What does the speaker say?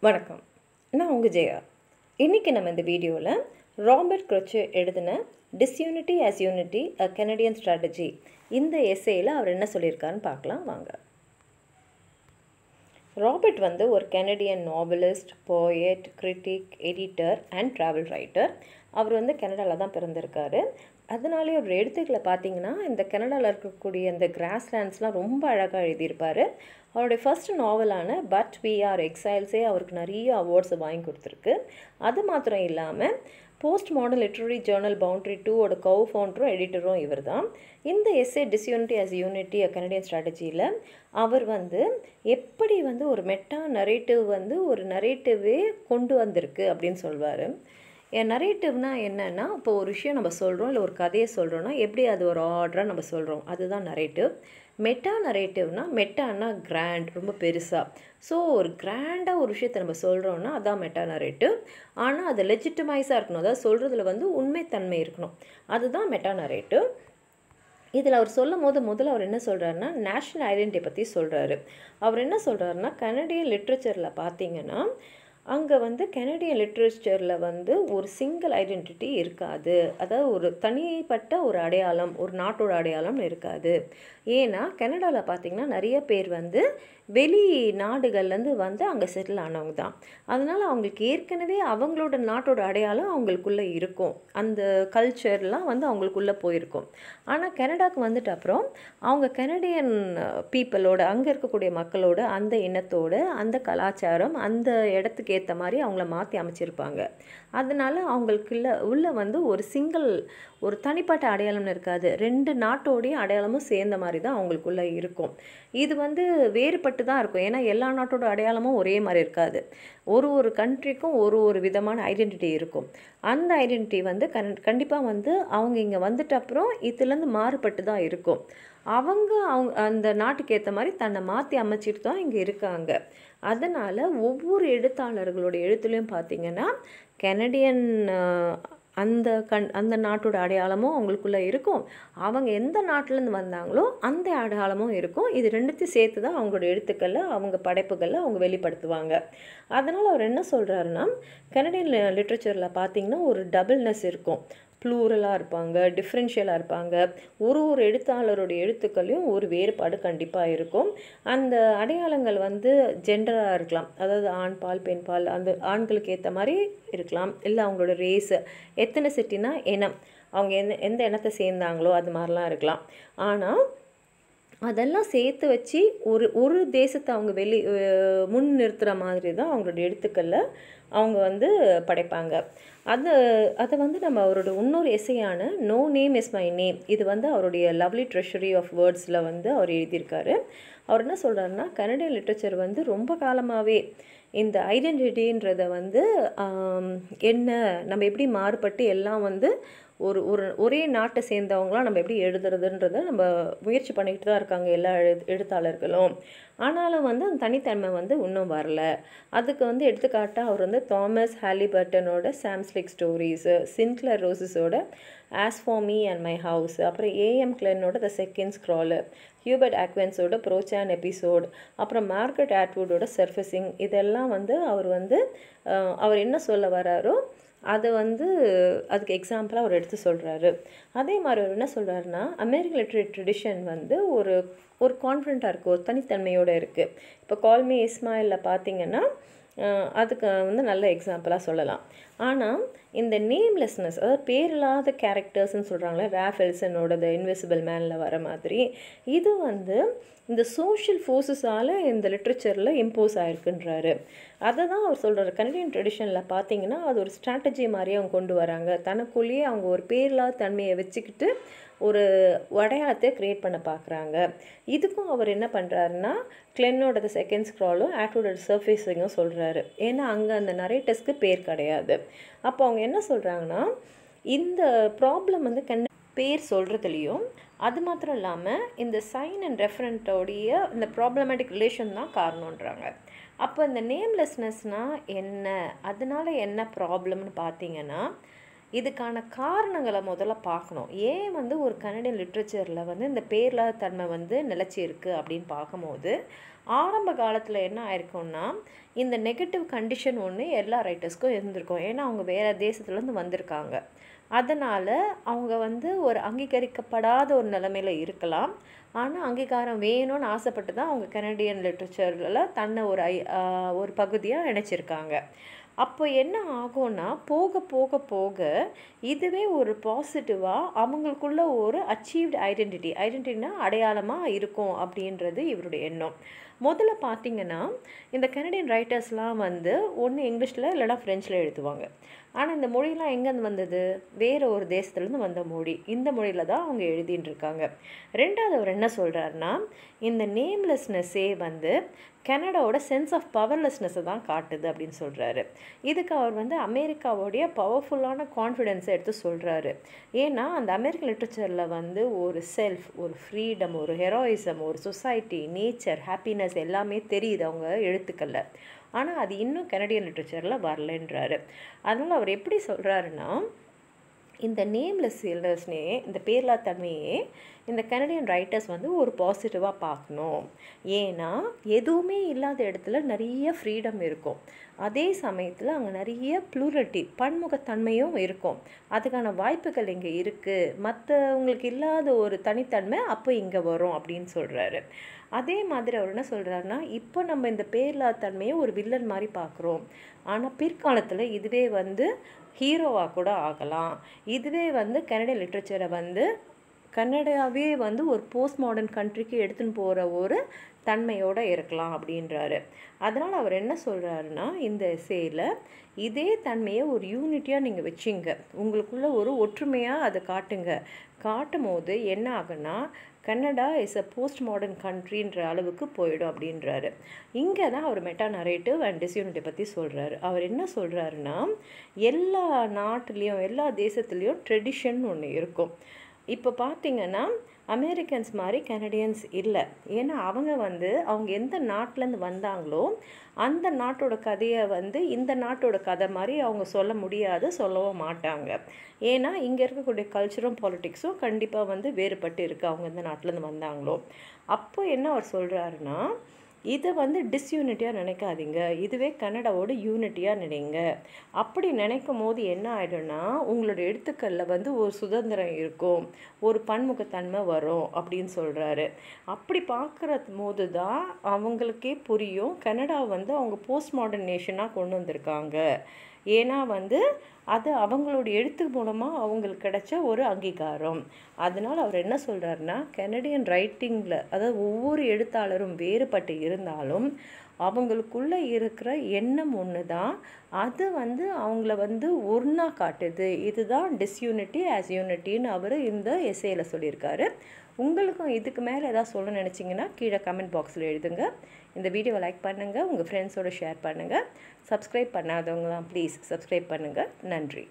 வணக்கம். நான் உங்கள் ஜெயா. இன்றைக்கி நம்ம இந்த வீடியோவில் ராபர்ட் க்ரோச்சே எழுதின டிஸ்யூனிட்டி ஆஸ் யூனிட்டி அ கெனடியன் ஸ்ட்ராட்டஜி இந்த எஸ்ஸேயில் அவர் என்ன சொல்லியிருக்காருன்னு பார்க்கலாம் வாங்க. ராபர்ட் வந்து ஒரு Canadian novelist, poet, critic, editor and travel writer. அவர் வந்து கனடாவில் தான் பிறந்திருக்காரு. அதனாலே ஒரு எழுத்துக்களை பார்த்தீங்கன்னா இந்த கனடாவில் இருக்கக்கூடிய இந்த கிராஸ்லேண்ட்ஸ்லாம் ரொம்ப அழகாக எழுதியிருப்பார். அவருடைய ஃபர்ஸ்ட் நாவலான பட் வி ஆர் எக்ஸைல்ஸே அவருக்கு நிறைய அவார்ட்ஸை வாங்கி கொடுத்துருக்கு. அது மாத்திரம் இல்லாமல் post modern literary journal boundary 2ஓட ஃபவுண்டரும் எடிட்டரும் இவர் தான். இந்த essay disunity as unity a Canadian ஸ்ட்ராட்டஜியில் அவர் வந்து எப்படி வந்து ஒரு மெட்டா நரேட்டிவ் வந்து ஒரு நரேட்டிவே கொண்டு வந்திருக்கு அப்படின்னு சொல்வார். நரேட்டிவ்னால் என்னென்னா, இப்போ ஒரு விஷயம் நம்ம சொல்கிறோம், இல்லை ஒரு கதையை சொல்கிறோன்னா எப்படி அது ஒரு ஆர்டராக நம்ம சொல்கிறோம், அதுதான் நரேட்டிவ். மெட்டா நரேட்டிவ்னால் மெட்டானா கிராண்ட், ரொம்ப பெருசாக. ஸோ ஒரு கிராண்டாக ஒரு விஷயத்தை நம்ம சொல்கிறோன்னா அதான் மெட்டா நரேட்டிவ். ஆனால் அது லெஜிட்டிமைஸாக இருக்கணும், அதாவது சொல்கிறதுல வந்து உண்மைத்தன்மை இருக்கணும், அதுதான் மெட்டா நரேட்டிவ். இதில் அவர் சொல்லும் போது முதல்ல அவர் என்ன சொல்கிறாருன்னா நேஷ்னல் ஐடென்டிட்டி பற்றி சொல்கிறாரு. அவர் என்ன சொல்கிறாருன்னா கனடியன் லிட்ரேச்சரில் பார்த்தீங்கன்னா அங்கே வந்து கனடியன் லிட்ரேச்சரில் வந்து ஒரு சிங்கிள் ஐடென்டிட்டி இருக்காது, அதாவது ஒரு தனிப்பட்ட ஒரு அடையாளம், ஒரு நாட்டோட அடையாளம்னு இருக்காது. ஏன்னா கனடாவில் பார்த்திங்கன்னா நிறைய பேர் வந்து வெளி நாடுகள்லேருந்து வந்து அங்கே செட்டில் ஆனவங்க தான். அதனால் அவங்களுக்கு ஏற்கனவே அவங்களோட நாட்டோட அடையாளம் அவங்களுக்குள்ளே இருக்கும், அந்த கல்ச்சர்லாம் வந்து அவங்களுக்குள்ளே போயிருக்கும். ஆனால் கனடாவுக்கு வந்துட்டு அப்புறம் அவங்க கனடியன் பீப்புளோட, அங்கே இருக்கக்கூடிய மக்களோட அந்த இனத்தோட அந்த கலாச்சாரம் அந்த இடத்துக்கு ஏற்ற மாதிரி அவங்கள மாற்றி அமைச்சிருப்பாங்க. அதனால் அவங்களுக்குள்ள உள்ள வந்து ஒரு தனிப்பட்ட அடையாளம்னு இருக்காது, ரெண்டு நாட்டோடைய அடையாளமும் சேர்ந்த மாதிரி தான் அவங்களுக்குள்ளே இருக்கும். இது வந்து வேறுபட்டு தான் இருக்கும், ஏன்னா எல்லா நாட்டோட அடையாளமும் ஒரே மாதிரி இருக்காது. ஒரு கண்ட்ரிக்கும் ஒரு விதமான ஐடென்டிட்டி இருக்கும். அந்த ஐடென்டிட்டி வந்து கண்டிப்பாக வந்து அவங்க இங்கே வந்துட்ட அப்புறம் இதுலேருந்து மாறுபட்டு தான் இருக்கும். அவங்க அந்த நாட்டுக்கு ஏற்ற மாதிரி தன்னை மாற்றி அமைச்சிட்டு தான் இங்கே இருக்காங்க. அதனால் ஒவ்வொரு எழுத்தாளர்களுடைய எழுத்துலையும் பார்த்திங்கன்னா கனடியன் அந்த நாட்டோட அடையாளமும் அவங்களுக்குள்ளே இருக்கும், அவங்க எந்த நாட்டிலேருந்து வந்தாங்களோ அந்த அடையாளமும் இருக்கும். இது ரெண்டுத்தையும் சேர்த்து தான் அவங்களோட எழுத்துக்களில் அவங்க படைப்புகளில் அவங்க வெளிப்படுத்துவாங்க. அதனால் அவர் என்ன சொல்கிறாருன்னா கனடியன் லிட்ரேச்சரில் பார்த்திங்கன்னா ஒரு டபுள்னஸ் இருக்கும், ப்ளூரலாக இருப்பாங்க, டிஃப்ரென்ஷியலாக இருப்பாங்க. ஒரு எழுத்தாளருடைய எழுத்துக்களையும் ஒரு வேறுபாடு கண்டிப்பாக இருக்கும். அந்த அடையாளங்கள் வந்து ஜெண்டராக இருக்கலாம், அதாவது ஆண் பால் பெண் பால், அந்த ஆண்களுக்கு ஏற்ற மாதிரி இருக்கலாம், இல்லை அவங்களோட ரேஸு, எத்தனைசிட்டினா இனம், அவங்க எந்த இனத்தை சேர்ந்தாங்களோ அது மாதிரிலாம் இருக்கலாம். ஆனால் அதெல்லாம் சேர்த்து வச்சு ஒரு தேசத்தை அவங்க முன் நிறுத்துகிற மாதிரி தான் அவங்களோட எழுத்துக்களில் அவங்க வந்து படைப்பாங்க. அதை வந்து நம்ம அவரோட இன்னொரு எஸ்ஸேயான no name is my name, இது வந்து அவருடைய லவ்லி ட்ரெஷரி ஆஃப் வேர்ட்ஸில் வந்து அவர் எழுதியிருக்காரு. அவர் என்ன சொல்கிறாருன்னா கனடியன் லிட்ரேச்சர் வந்து ரொம்ப காலமாகவே இந்த ஐடென்டிட்டின்றதை வந்து என்ன, நம்ம எப்படி மாறுபட்டு எல்லாம் வந்து ஒரே நாட்டை சேர்ந்தவங்களாம் நம்ம எப்படி எழுதுறதுன்றதை நம்ம முயற்சி பண்ணிக்கிட்டு தான் இருக்காங்க எல்லா எழுத்தாளர்களும். ஆனாலும் வந்து அந்த தனித்தன்மை வந்து இன்னும் வரல. அதுக்கு வந்து எடுத்துக்காட்டாக அவர் வந்து தாமஸ் ஹாலிபர்ட்டனோட சாம்ஸ்லிக் ஸ்டோரிஸு, சின்க்ளர் ரோசஸோட as for me and my house, அப்புறம் ஏஎம் கிளென்னோட த செகண்ட் ஸ்க்ராலு, ஹியூபர்ட் ஆக்வென்ஸோட ப்ரோச்சான் எபிசோட், அப்புறம் மார்கரெட் ஆட்வுட்டோட சர்ஃபேசிங், இதெல்லாம் வந்து அவர் என்ன சொல்ல வராரோ அதை வந்து அதுக்கு எக்ஸாம்பிளாக அவர் எடுத்து சொல்கிறாரு. அதே மாதிரி அவர் என்ன சொல்கிறாருன்னா அமெரிக்கன் லிட்ரரி ட்ரெடிஷன் வந்து ஒரு கான்ஃபிடென்ட்டாக இருக்குது, ஒரு தனித்தன்மையோடு இருக்குது. இப்போ கால் மீ இஸ்மாயிலில் பார்த்திங்கன்னா அதுக்கு வந்து நல்ல எக்ஸாம்பிளாக சொல்லலாம். ஆனால் இந்த நேம்லெஸ்னஸ், அதாவது பேரில்லாத கேரக்டர்ஸ்ன்னு சொல்கிறாங்களே, ரால்ஃப் எல்சனோட த இன்விசிபிள் மேனில் வர மாதிரி, இது வந்து இந்த சோஷியல் ஃபோர்ஸஸால் இந்த லிட்ரேச்சரில் இம்போஸ் ஆகிருக்குன்றாரு. அதை தான் அவர் சொல்கிறார். கனடியன் ட்ரெடிஷனில் பார்த்திங்கன்னா அது ஒரு ஸ்ட்ராட்டஜி மாதிரியே அவங்க கொண்டு வராங்க, தனக்குள்ளேயே அவங்க ஒரு பேரில்லாத தன்மையை வச்சுக்கிட்டு ஒரு அடையாளத்தை க்ரியேட் பண்ண பார்க்குறாங்க. இதுக்கும் அவர் என்ன பண்ணுறாருன்னா கிளென்னோட த செகண்ட் ஸ்க்ராலும் ஆட்வுட்டோட சர்ஃபேஸிங்கும் சொல்கிறாரு. ஏன்னா அங்கே அந்த நரேட்டர்ஸ்க்கு பேர் கிடையாது. அப்போ அவங்க என்ன சொல்கிறாங்கன்னா இந்த ப்ராப்ளம் வந்து பேர் சொல்கிறதுலையும், அது மாத்திரம் இல்லாமல் இந்த சைன் அண்ட் ரெஃபரண்ட்டோடைய இந்த ப்ராப்ளமேட்டிக் ரிலேஷன் தான் காரணன்றாங்க. அப்போ இந்த நேம்லெஸ்னஸ்னால் என்ன, அதனால என்ன ப்ராப்ளம்னு பார்த்தீங்கன்னா இதுக்கான காரணங்களை முதல்ல பார்க்கணும். ஏன் வந்து ஒரு கனடியன் லிட்ரேச்சரில் வந்து இந்த பேரில்லாத தன்மை வந்து நிலச்சி இருக்குது அப்படின்னு பார்க்கும்போது, ஆரம்ப காலத்தில் என்ன ஆயிருக்கும்னா, இந்த நெகட்டிவ் கண்டிஷன் ஒன்று எல்லா ரைட்டர்ஸ்க்கும் இருந்திருக்கும். ஏன்னா அவங்க வேறு தேசத்துலேருந்து வந்திருக்காங்க. அதனால் அவங்க வந்து ஒரு அங்கீகரிக்கப்படாத ஒரு நிலைமையில் இருக்கலாம். ஆனால் அங்கீகாரம் வேணும்னு ஆசைப்பட்டு தான் அவங்க கனடியன் லிட்ரேச்சரில் தன்னை ஒரு பகுதியாக இணைச்சிருக்காங்க. அப்போ என்ன ஆகும்னா, போக போக போக இதுவே ஒரு பாசிட்டிவாக அவங்களுக்குள்ள ஒரு அச்சீவ்டு ஐடென்டிட்டினா அடையாளமாக இருக்கும் அப்படின்றது இவருடைய எண்ணம். முதல்ல பார்த்திங்கன்னா, இந்த கனடியன் ரைட்டர்ஸ்லாம் வந்து ஒன்று இங்கிலீஷில் இல்லைனா ஃப்ரெஞ்சில் எழுதுவாங்க. ஆனால் இந்த மொழியெலாம் எங்கேருந்து வந்தது? வேறு ஒரு தேசத்துலேருந்து வந்த மொழி. இந்த மொழியில் தான் அவங்க எழுதின்னு இருக்காங்க. ரெண்டாவது அவர் என்ன சொல்கிறாருன்னா, இந்த நேம்லெஸ்னஸ்ஸே வந்து கனடாவோட சென்ஸ் ஆஃப் பவர்லெஸ்னஸை தான் காட்டுது அப்படின்னு சொல்கிறாரு. இதுக்கு அவர் வந்து அமெரிக்காவோடைய பவர்ஃபுல்லான கான்ஃபிடென்ஸை எடுத்து சொல்கிறாரு. ஏன்னா அந்த அமெரிக்கன் லிட்ரேச்சரில் வந்து ஒரு செல்ஃப், ஒரு ஃப்ரீடம், ஒரு ஹெரோயிசம், ஒரு சொசைட்டி, நேச்சர், ஹாப்பினஸ் எல்லாமே தெரியுது அவங்க எழுத்துக்களில். ஆனால் அது இன்னும் கனடியன் லிட்ரேச்சரில் வரலன்றாரு. அதனால் அவர் எப்படி சொல்கிறாருன்னா, இந்த நேம்லெஸ்னே, இந்த பேர்லாத்தன்மையே இந்த கனடியன் ரைட்டர்ஸ் வந்து ஒரு பாசிட்டிவாக பார்க்கணும். ஏன்னா எதுவுமே இல்லாத இடத்துல நிறைய ஃப்ரீடம் இருக்கும். அதே சமயத்தில் அங்கே நிறைய ப்ளூரிட்டி, பன்முகத்தன்மையும் இருக்கும். அதுக்கான வாய்ப்புகள் இங்கே இருக்குது. மற்றவங்களுக்கு இல்லாத ஒரு தனித்தன்மை அப்போ இங்கே வரும் அப்படின்னு சொல்கிறாரு. அதே மாதிரி அவர் என்ன சொல்கிறாருன்னா, இப்போ நம்ம இந்த பேர்லாத்தன்மையை ஒரு வில்லன் மாதிரி பார்க்குறோம். ஆனால் பிற்காலத்தில் இதுவே வந்து ஹீரோவாக கூட ஆகலாம். இதுவே வந்து கனடியன் லிட்ரேச்சரை வந்து கன்னடாவே வந்து ஒரு போஸ்ட் மாடர்ன் கண்ட்ரிக்கு எடுத்துன்னு போகிற ஒரு தன்மையோடு இருக்கலாம் அப்படின்றாரு. அதனால் அவர் என்ன சொல்கிறாருன்னா, இந்த எஸ்ஸேயில் இதே தன்மையை ஒரு யூனிட்டியாக நீங்கள் வச்சிங்க, உங்களுக்குள்ள ஒரு ஒற்றுமையாக அதை காட்டும் போது என்ன ஆகுன்னா, Canada is a post modern கண்ட்ரின்ற அளவுக்கு போயிடும் அப்படின்றாரு. இங்கே தான் அவர் மெட்டா நரேட்டிவ் அண்ட் டிஸ்யூனிட்டி பற்றி சொல்கிறாரு. அவர் என்ன சொல்கிறாருன்னா, எல்லா நாட்டுலேயும் எல்லா தேசத்துலேயும் ட்ரெடிஷன் ஒன்று இருக்கும். இப்போ பார்த்திங்கன்னா அமெரிக்கன்ஸ் மாதிரி கனடியன்ஸ் இல்லை. ஏன்னா அவங்க எந்த நாட்டிலேருந்து வந்தாங்களோ அந்த நாட்டோட கதையை வந்து இந்த நாட்டோட கதை மாதிரி அவங்க சொல்ல முடியாது, சொல்லவும் மாட்டாங்க. ஏன்னா இங்கே இருக்கக்கூடிய கல்ச்சரும் பாலிட்டிக்ஸும் கண்டிப்பாக வந்து வேறுபட்டு இருக்குது அவங்க எந்த நாட்டிலேருந்து வந்தாங்களோ. அப்போ என்ன அவர் சொல்கிறாருன்னா, இதை வந்து டிஸ்யூனிட்டியாக நினைக்காதீங்க, இதுவே கன்னடாவோட யூனிட்டியாக நினைங்க. அப்படி நினைக்கும் போது என்ன ஆகிடும்னா, உங்களோட எழுத்துக்களில் வந்து ஒரு சுதந்திரம் இருக்கும், ஒரு பன்முகத்தன்மை வரும் அப்படின்னு சொல்கிறாரு. அப்படி பார்க்குற போது தான் அவங்களுக்கே புரியும், கன்னடா வந்து அவங்க போஸ்ட் மாடர்ன் நேஷனாக கொண்டு வந்திருக்காங்க. ஏன்னா வந்து அது அவங்களுடைய எழுத்து மூலமாக அவங்களுக்கு கிடைச்ச ஒரு அங்கீகாரம். அதனால் அவர் என்ன சொல்கிறாருன்னா, கனடியன் ரைட்டிங்கில் அதாவது ஒவ்வொரு எழுத்தாளரும் வேறுபட்டு இருந்தாலும் அவங்களுக்குள்ளே இருக்கிற எண்ணம் ஒன்று தான். அது வந்து அவங்கள வந்து ஒன்றா காட்டுது. இதுதான் டிஸ்யூனிட்டி ஆஸ் யூனிட்டின்னு அவர் இந்த எஸ்ஸேயில் சொல்லியிருக்காரு. உங்களுக்கும் இதுக்கு மேலே ஏதாவது சொல்ல நினச்சிங்கன்னா கீழே கமெண்ட் பாக்ஸில் எழுதுங்க. இந்த வீடியோவை லைக் பண்ணுங்கள், உங்கள் ஃப்ரெண்ட்ஸோடு ஷேர் பண்ணுங்கள். சப்ஸ்கிரைப் பண்ணாதவங்களாம் ப்ளீஸ் சப்ஸ்கிரைப் பண்ணுங்கள். நன்றி.